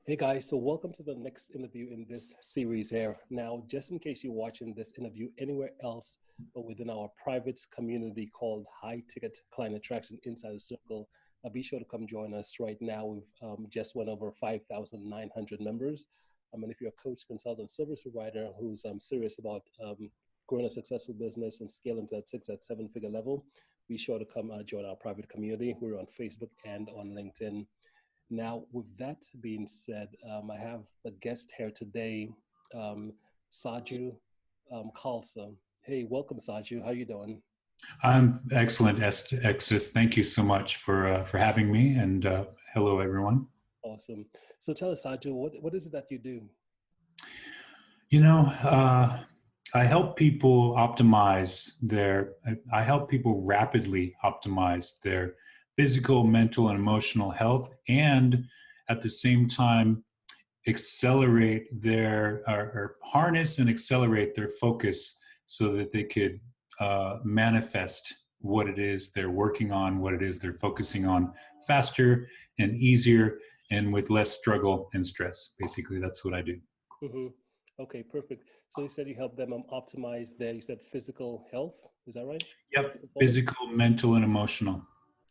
Hey guys, so welcome to the next interview in this series here. Now, just in case you're watching this interview anywhere else but within our private community called High Ticket Client Attraction Inside the Circle, be sure to come join us right now. We've just went over 5,900 members. And if you're a coach, consultant, service provider who's serious about growing a successful business and scaling to that that seven-figure level, be sure to come join our private community. We're on Facebook and on LinkedIn. Now, with that being said, I have a guest here today, Saju Khalsa. Hey, welcome, Saju. How you doing? I'm excellent, Extus. Thank you so much for having me, and hello, everyone. Awesome. So tell us, Saju, what is it that you do? You know, I help people optimize their. I help people rapidly optimize their physical, mental, and emotional health, and at the same time accelerate or harness and accelerate their focus so that they could manifest what it is they're working on, what it is they're focusing on faster and easier and with less struggle and stress. Basically, that's what I do. Hmm. Okay, perfect. So you said you help them optimize their, you said physical health. Is that right? Yep. Performance? Physical, mental, and emotional.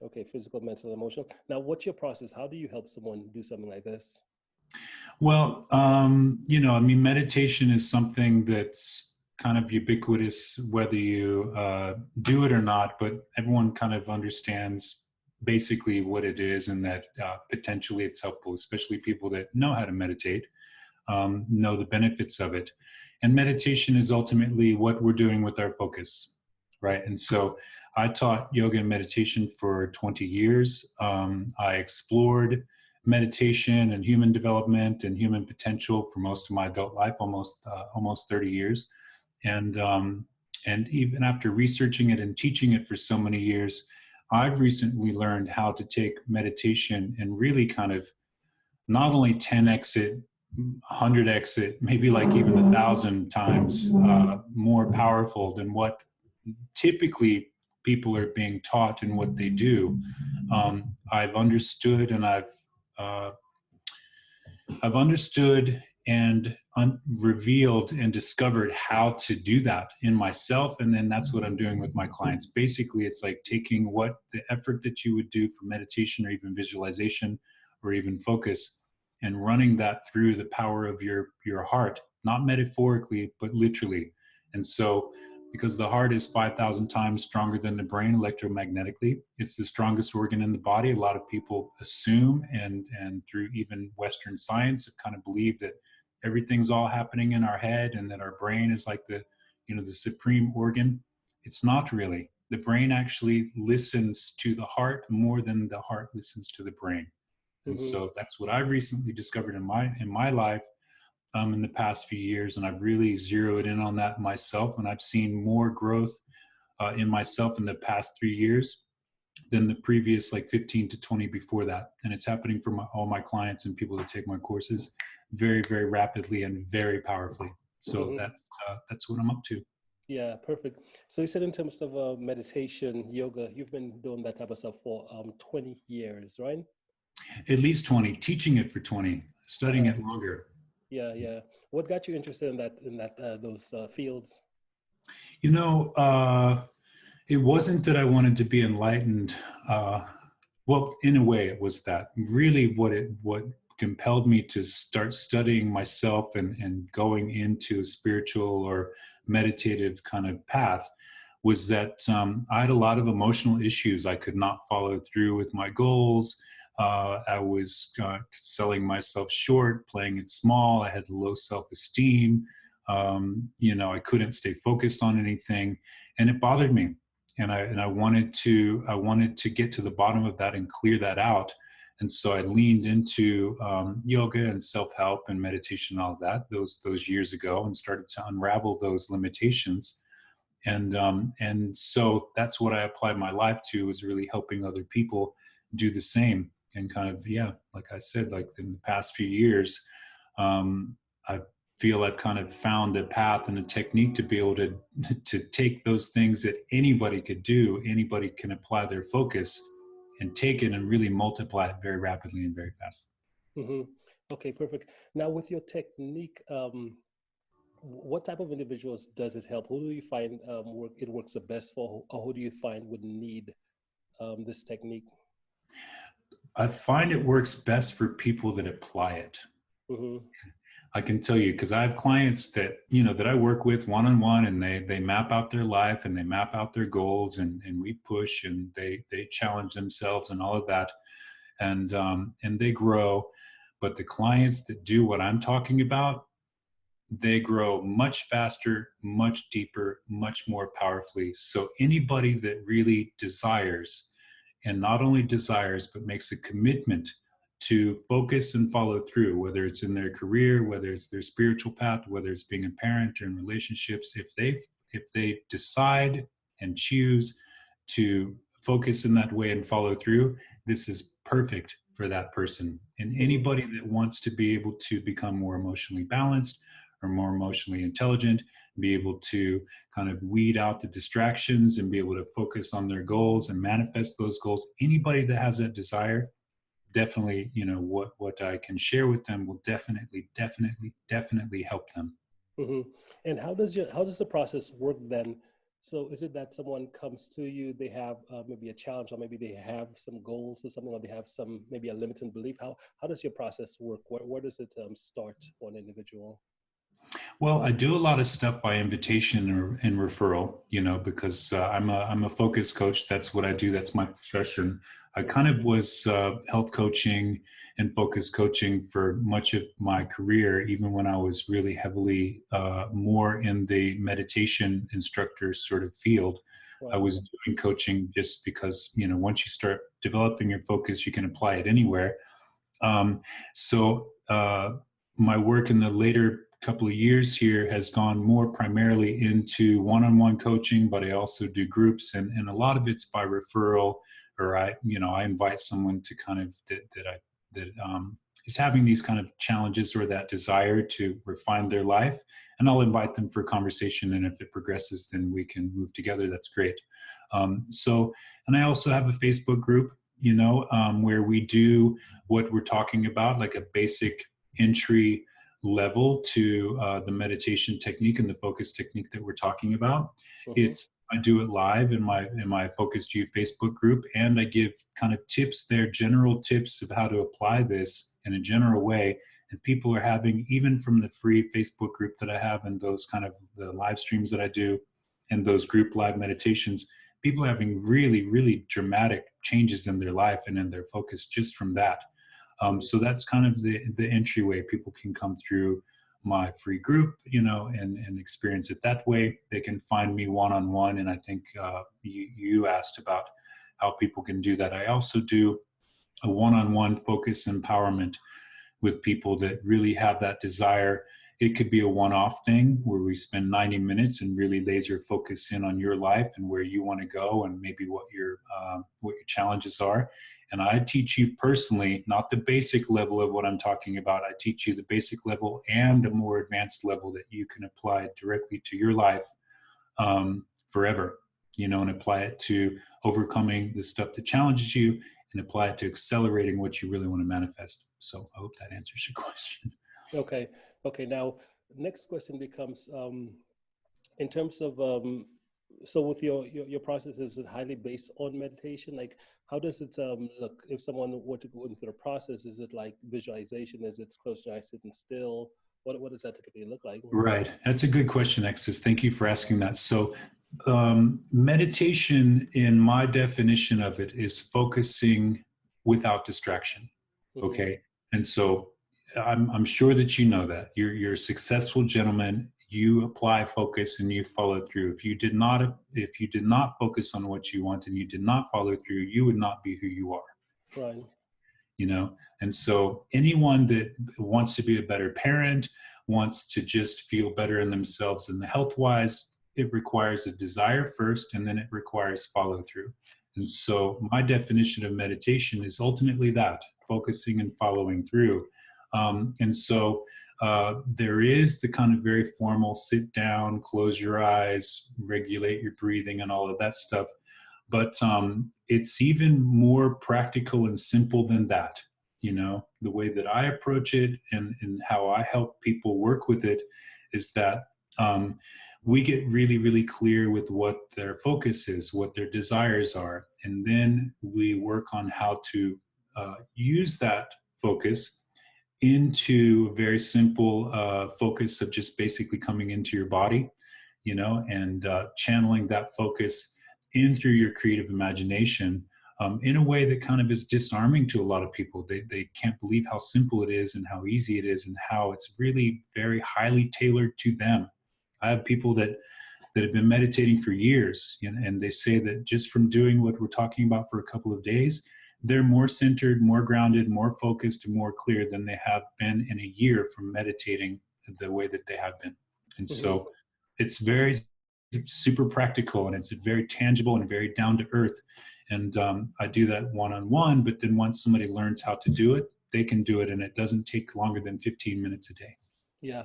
Okay, physical, mental, emotional. Now, what's your process? How do you help someone do something like this? Well, meditation is something that's kind of ubiquitous, whether you do it or not, but everyone kind of understands basically what it is and that potentially it's helpful, especially people that know how to meditate, know the benefits of it. And meditation is ultimately what we're doing with our focus, right? And so I taught yoga and meditation for 20 years. I explored meditation and human development and human potential for most of my adult life, almost 30 years. And even after researching it and teaching it for so many years, I've recently learned how to take meditation and really kind of not only 10x it, 100x it, maybe like even 1,000 times more powerful than what typically people are being taught and what they do. I've understood and uh, I've understood and revealed and discovered how to do that in myself. And then that's what I'm doing with my clients. Basically, it's like taking what the effort that you would do for meditation or even visualization or even focus and running that through the power of your heart, not metaphorically, but literally. And so because the heart is 5,000 times stronger than the brain electromagnetically. It's the strongest organ in the body. A lot of people assume, and through even Western science, have kind of believed that everything's all happening in our head and that our brain is like the supreme organ. It's not really. The brain actually listens to the heart more than the heart listens to the brain. And Hmm. so that's what I've recently discovered in my life in the past few years, and I've really zeroed in on that myself, and I've seen more growth in myself in the past 3 years than the previous like 15 to 20 before that. And it's happening for all my clients and people that take my courses very, very rapidly and very powerfully. So Hmm. that's what I'm up to. Yeah, perfect. So you said in terms of meditation, yoga, you've been doing that type of stuff for 20 years, right? At least 20, teaching it for 20, studying Uh-huh. it longer. Yeah, yeah. What got you interested in that those fields? You know, it wasn't that I wanted to be enlightened. Well, in a way, it was that. Really, what compelled me to start studying myself and going into a spiritual or meditative kind of path was that I had a lot of emotional issues. I could not follow through with my goals. I was selling myself short, playing it small. I had low self-esteem. I couldn't stay focused on anything, and it bothered me. And I wanted to get to the bottom of that and clear that out. And so I leaned into yoga and self-help and meditation and all of that those years ago, and started to unravel those limitations. And so that's what I applied my life to, is really helping other people do the same. And kind of, yeah, like I said, like in the past few years, I feel I've kind of found a path and a technique to be able to take those things that anybody could do, anybody can apply their focus and take it and really multiply it very rapidly and very fast. Hmm. Okay, perfect. Now, with your technique, what type of individuals does it help? Who do you find it works the best for, or who do you find would need this technique? I find it works best for people that apply it. Mm-hmm. I can tell you because I have clients that that I work with one on one, and they map out their life and they map out their goals, and we push and they challenge themselves and all of that, and they grow. But the clients that do what I'm talking about, they grow much faster, much deeper, much more powerfully. So anybody that really desires, and not only desires, but makes a commitment to focus and follow through, whether it's in their career, whether it's their spiritual path, whether it's being a parent or in relationships, if they decide and choose to focus in that way and follow through, this is perfect for that person. And Mm-hmm. anybody that wants to be able to become more emotionally balanced or more emotionally intelligent, be able to kind of weed out the distractions and be able to focus on their goals and manifest those goals. Anybody that has that desire, definitely, what I can share with them will definitely help them. Mm-hmm. And how does the process work then? So is it that someone comes to you, they have maybe a challenge, or maybe they have some goals or something, or they have some maybe a limiting belief? How does your process work? Where does it start for an individual? Well, I do a lot of stuff by invitation or in referral, because I'm a focus coach. That's what I do. That's my profession. I kind of was health coaching and focus coaching for much of my career, even when I was really heavily more in the meditation instructor sort of field. I Right. was doing coaching just because, once you start developing your focus, you can apply it anywhere. Um, so my work in the later couple of years here has gone more primarily into one-on-one coaching, but I also do groups, and a lot of it's by referral, or I invite someone to kind of that is having these kind of challenges or that desire to refine their life, and I'll invite them for a conversation, and if it progresses, then we can move together. That's great. And I also have a Facebook group, where we do what we're talking about, like a basic entry level to the meditation technique and the focus technique that we're talking about. Mm-hmm. I do it live in my Focused You Facebook group, and I give kind of tips there, general tips of how to apply this in a general way. And people are having, even from the free Facebook group that I have and those kind of the live streams that I do and those group live meditations, people are having really, really dramatic changes in their life and in their focus just from that. So that's kind of the entryway. People can come through my free group, and experience it that way. They can find me one-on-one. And I think you asked about how people can do that. I also do a one-on-one focus empowerment with people that really have that desire. It could be a one-off thing where we spend 90 minutes and really laser focus in on your life and where you want to go and maybe what your challenges are. And I teach you personally, not the basic level of what I'm talking about. I teach you the basic level and a more advanced level that you can apply directly to your life forever, and apply it to overcoming the stuff that challenges you and apply it to accelerating what you really want to manifest. So I hope that answers your question. Okay. Okay. Now, next question becomes in terms of so with your process, is it highly based on meditation? Like, how does it look if someone were to go into the process? Is it like visualization? Is it close your eyes, sitting still? What does that typically look like? Right. That's a good question, Extus. Thank you for asking that. So, meditation, in my definition of it, is focusing without distraction. Mm-hmm. Okay. And so, I'm sure that you know that you're a successful gentleman. You apply focus and you follow through. If you did not focus on what you want and you did not follow through, you would not be who you are. Right. And so anyone that wants to be a better parent, wants to just feel better in themselves and health wise, it requires a desire first, and then it requires follow through. And so my definition of meditation is ultimately that, focusing and following through. And so there is the kind of very formal sit down, close your eyes, regulate your breathing and all of that stuff. But it's even more practical and simple than that. you know, the way that I approach it and how I help people work with it is that we get really, really clear with what their focus is, what their desires are. And then we work on how to use that focus into a very simple focus of just basically coming into your body, you know, and channeling that focus in through your creative imagination in a way that kind of is disarming to a lot of people. They can't believe how simple it is and how easy it is and how it's really very highly tailored to them. I have people that have been meditating for years, and they say that just from doing what we're talking about for a couple of days, they're more centered, more grounded, more focused, and more clear than they have been in a year from meditating the way that they have been. And Hmm. so it's very super practical, and it's very tangible and very down to earth. And I do that one-on-one, but then once somebody learns how to do it, they can do it, and it doesn't take longer than 15 minutes a day. Yeah,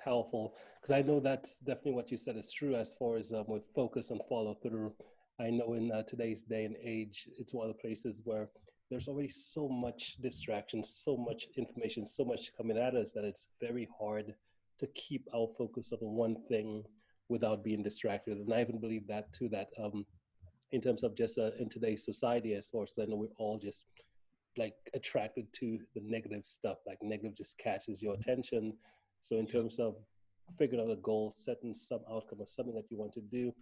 powerful. Because I know that's definitely what you said is true as far as with focus and follow through. I know in today's day and age, it's one of the places where there's already so much distraction, so much information, so much coming at us that it's very hard to keep our focus on one thing without being distracted. And I even believe that too, that in terms of just in today's society, as far as I know, we're all just like attracted to the negative stuff. Like negative just catches your attention. So in Yes. terms of figuring out a goal, setting some outcome or something that you want to do,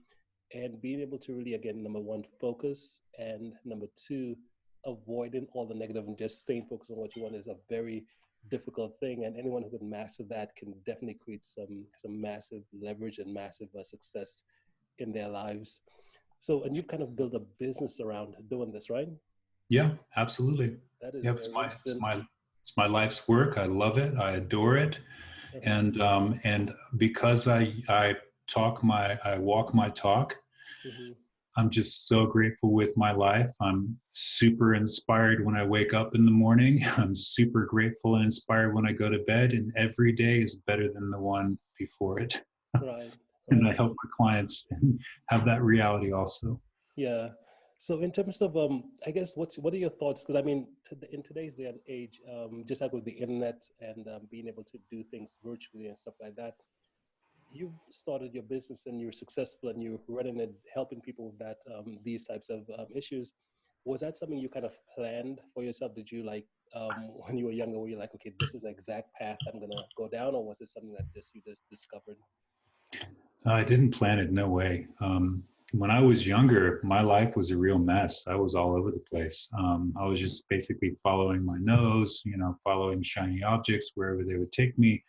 and being able to really, again, number one, focus, and number two, avoiding all the negative and just staying focused on what you want is a very difficult thing. And anyone who can master that can definitely create some massive leverage and massive success in their lives. So, and you've kind of built a business around doing this, right? Yeah, absolutely. That is Yep, very interesting. it's my life's work. I love it. I adore it. Uh-huh. And because I walk my talk. Hmm. I'm just so grateful with my life. I'm super inspired when I wake up in the morning. I'm super grateful and inspired when I go to bed, and every day is better than the one before it. Right, And right. I help my clients have that reality also. Yeah. So in terms of I guess what are your thoughts? Because I mean, in today's day and age, just like with the internet and being able to do things virtually and stuff like that, you've started your business and you're successful and you're running it, helping people with that these types of issues. Was that something you kind of planned for yourself? Did you like when you were younger, were you like, okay, this is the exact path I'm gonna go down, or was it something that just you just discovered? I didn't plan it, no way. When I was younger, my life was a real mess. I was all over the place. I was just basically following my nose, you know, following shiny objects wherever they would take me.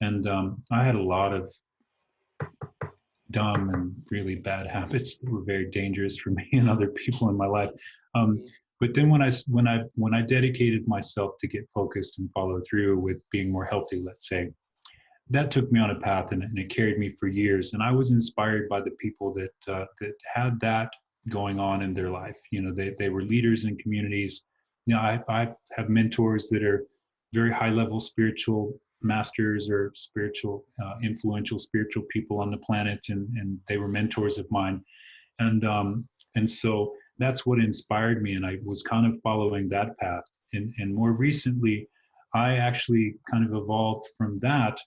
And I had a lot of dumb and really bad habits that were very dangerous for me and other people in my life. Um, Hmm. but then when I dedicated myself to get focused and follow through with being more healthy, let's say, that took me on a path, and it carried me for years. And I was inspired by the people that had that going on in their life. You know, they were leaders in communities. You know, I have mentors that are very high level spiritual masters or spiritual influential spiritual people on the planet, and they were mentors of mine. And so that's what inspired me, and I was kind of following that path. And more recently, I actually kind of evolved from that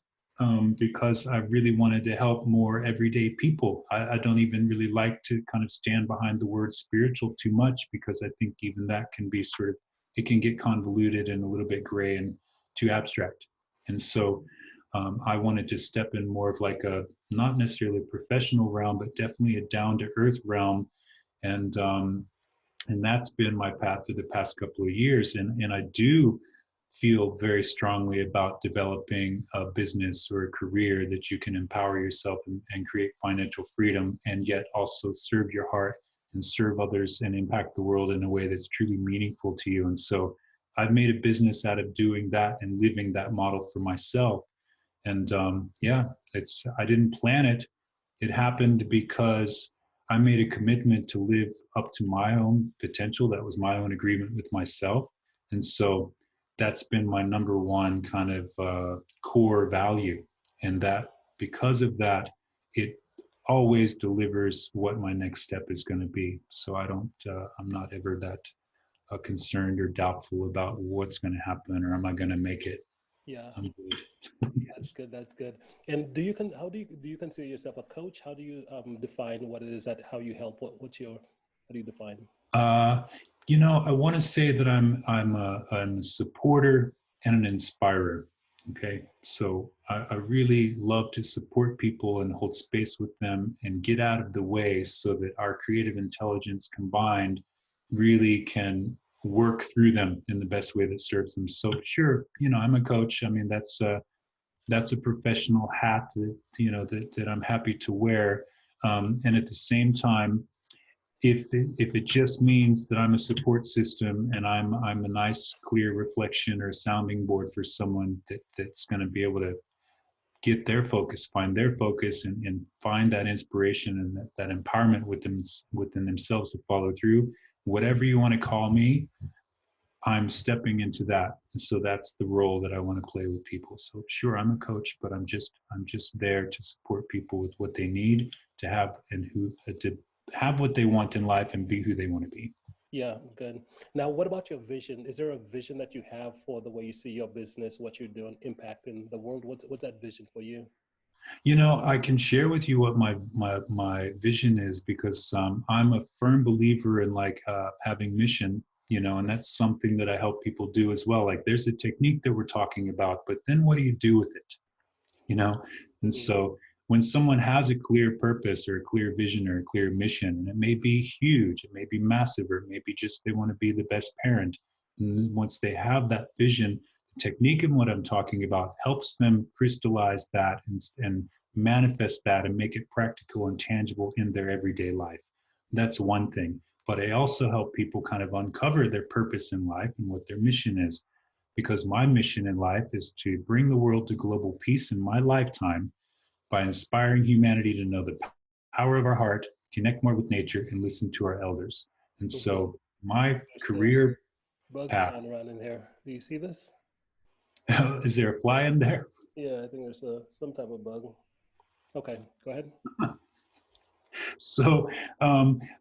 because I really wanted to help more everyday people. I don't even really like to kind of stand behind the word spiritual too much, because I think even that can be sort of, it can get convoluted and a little bit gray and too abstract. And so I wanted to step in more of like a, not necessarily a professional realm, but definitely a down to earth realm. And and that's been my path for the past couple of years. And I do feel very strongly about developing a business or a career that you can empower yourself and create financial freedom, and yet also serve your heart and serve others and impact the world in a way that's truly meaningful to you. And so I've made a business out of doing that and living that model for myself. And yeah, it's, I didn't plan it. It happened because I made a commitment to live up to my own potential. That was my own agreement with myself. And so that's been my number one kind of core value. And that because of that, it always delivers what my next step is going to be. So I don't, I'm not ever that concerned or doubtful about what's going to happen or am I going to make it. Yeah, I'm good. that's Yes. good. That's good. And how do you consider yourself a coach? How do you define what it is that how you help? How do you define? Uh, I want to say that I'm a supporter and an inspirer. Okay, so I really love to support people and hold space with them and get out of the way so that our creative intelligence combined really can work through them in the best way that serves them. So sure, I'm a coach. I mean, that's a professional hat that I'm happy to wear. And at the same time, if it just means that I'm a support system and I'm a nice clear reflection or sounding board for someone that's going to be able to get their focus, find their focus, and find that inspiration and that empowerment within themselves to follow through, whatever you want to call me, I'm stepping into that. And so that's the role that I want to play with people. So sure, I'm a coach, but I'm just there to support people with what they need to have and who to have what they want in life and be who they want to be. Yeah, good. Now, what about your vision? Is there a vision that you have for the way you see your business, what you're doing, impacting the world? What's that vision for you? I can share with you what my vision is because I'm a firm believer in like having mission, and that's something that I help people do as well. Like there's a technique that we're talking about, but then what do you do with it? you know and Hmm. so when someone has a clear purpose or a clear vision or a clear mission, and it may be huge, it may be massive, or it may be just they want to be the best parent, and once they have that vision, the technique and what I'm talking about helps them crystallize that and manifest that and make it practical and tangible in their everyday life. That's one thing, but I also help people kind of uncover their purpose in life and what their mission is, because my mission in life is to bring the world to global peace in my lifetime by inspiring humanity to know the power of our heart, connect more with nature, and listen to our elders. And Hmm. so my There's a career bug path, flying around in here. Do you see this? is there a fly in there? Yeah, I think there's some type of bug. Okay, go ahead. So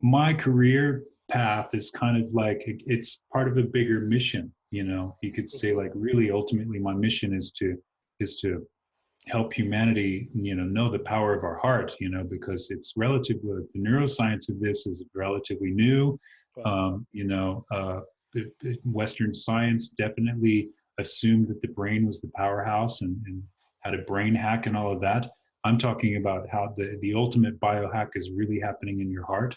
my career path is kind of like it's part of a bigger mission. You could say Hmm. like really ultimately my mission is to help humanity know the power of our heart, because it's relatively, the neuroscience of this is relatively new. Right. um, you know uh, the Western science definitely assumed that the brain was the powerhouse and had a brain hack and all of that. I'm talking about how the ultimate biohack is really happening in your heart.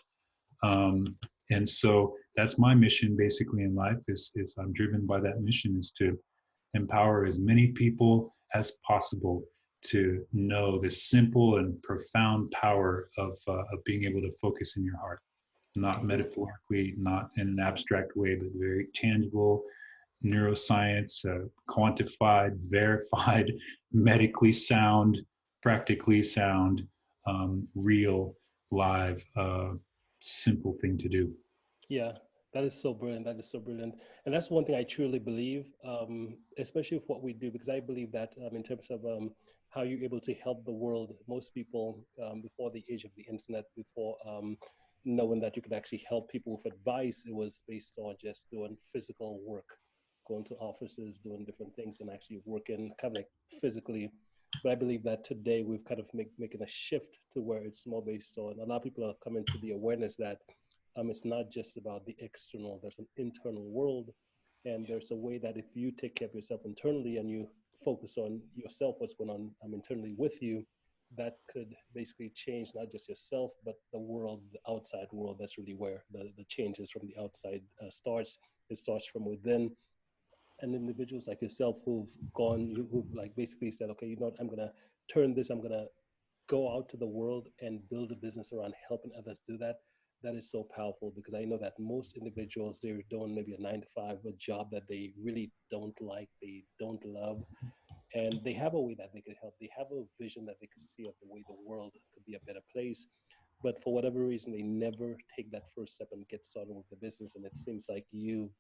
um, and so that's my mission basically in life, is I'm driven by that mission, is to empower as many people as possible to know the simple and profound power of being able to focus in your heart, not Mhm. metaphorically, not in an abstract way, but very tangible, neuroscience, quantified, verified, medically sound, practically sound, real, live, simple thing to do. Yeah, that is so brilliant. That is so brilliant. And that's one thing I truly believe, especially with what we do, because I believe that in terms of how you're able to help the world, most people before the age of the internet, before knowing that you could actually help people with advice, it was based on just doing physical work, going to offices, doing different things, and actually working kind of like physically. But I believe that today we've kind of making a shift to where it's more based on a lot of people are coming to the awareness that it's not just about the external, there's an internal world. And there's a way that if you take care of yourself internally and you focus on yourself, what's going on internally with you, that could basically change not just yourself, but the world, the outside world. That's really where the changes from the outside starts. It starts from within. And individuals like yourself who've like basically said, okay, you know what, I'm going to turn this, I'm going to go out to the world and build a business around helping others do that. That is so powerful because I know that most individuals, they're doing maybe a 9 to 5, a job that they really don't like, they don't love, and they have a way that they could help. They have a vision that they could see of the way the world could be a better place. But for whatever reason, they never take that first step and get started with the business. And it seems like you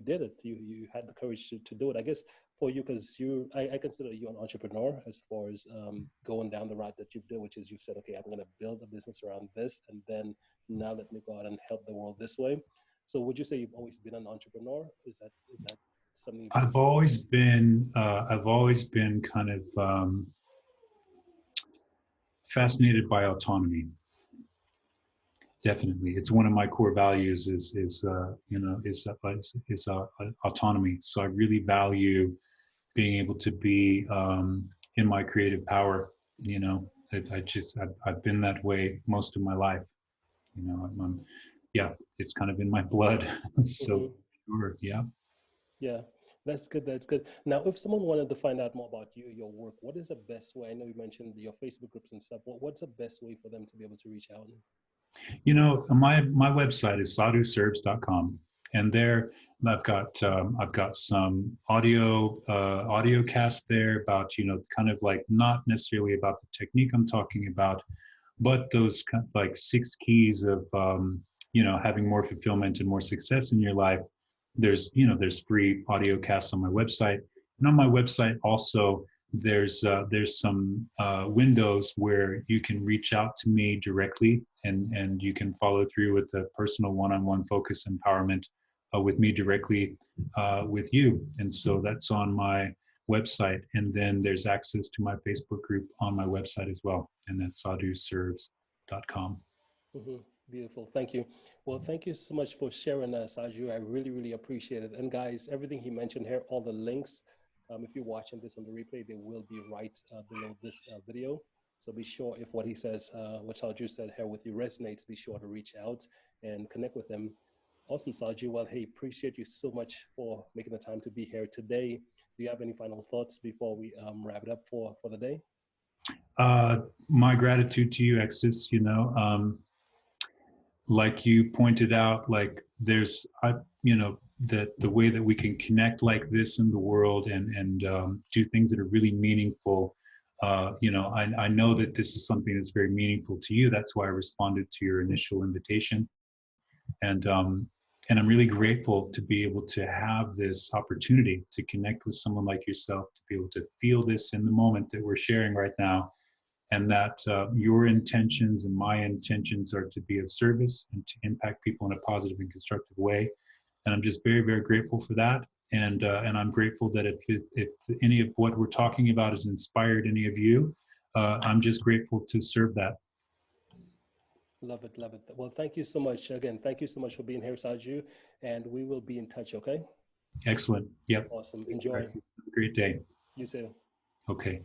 did it. You had the courage to do it. I guess for you, because I consider you an entrepreneur as far as going down the route that you've done, which is you said, okay, I'm going to build a business around this, and then now let me go out and help the world this way. So would you say you've always been an entrepreneur? Is that something you've I've always wanted always to do? been, I've always been kind of fascinated by autonomy. Definitely, it's one of my core values. Is autonomy. So I really value being able to be in my creative power. You know, I've been that way most of my life. You know, yeah, it's kind of in my blood. So Hmm. sure, yeah. Yeah, that's good. That's good. Now, if someone wanted to find out more about you, your work, what is the best way? I know you mentioned your Facebook groups and stuff. What's the best way for them to be able to reach out? You know, my website is sadhuserves.com, and there I've got some audio cast there about, you know, kind of like not necessarily about the technique I'm talking about, but those kind of like 6 keys of you know, having more fulfillment and more success in your life. There's free audio casts on my website, and on my website also there's some windows where you can reach out to me directly, and you can follow through with the personal one-on-one focus empowerment with me directly with you. And so that's on my website, and then there's access to my Facebook group on my website as well, and that's sadhuserves.com. Hmm. Beautiful. Thank you. Well, thank you so much for sharing that, Saju. I really, really appreciate it. And guys, everything he mentioned here, all the links, if you're watching this on the replay, they will be right below this video. So be sure if what he says, what Saju said here with you resonates, be sure to reach out and connect with him. Awesome, Saju. Well, hey, appreciate you so much for making the time to be here today. Do you have any final thoughts before we wrap it up for the day? Uh, my gratitude to you, Extus. You know, like you pointed out, like you know, that the way that we can connect like this in the world, and do things that are really meaningful. You know, I know that this is something that's very meaningful to you. That's why I responded to your initial invitation, and um, and I'm really grateful to be able to have this opportunity to connect with someone like yourself, to be able to feel this in the moment that we're sharing right now, and that your intentions and my intentions are to be of service and to impact people in a positive and constructive way. And I'm just very, very grateful for that. And I'm grateful that if any of what we're talking about has inspired any of you, I'm just grateful to serve that. Love it, love it. Well, thank you so much. Again, thank you so much for being here, Saju, and we will be in touch, okay? Excellent. Yep. Awesome. Thank you, Enjoy. Alexis. Have a great day. You too. Okay.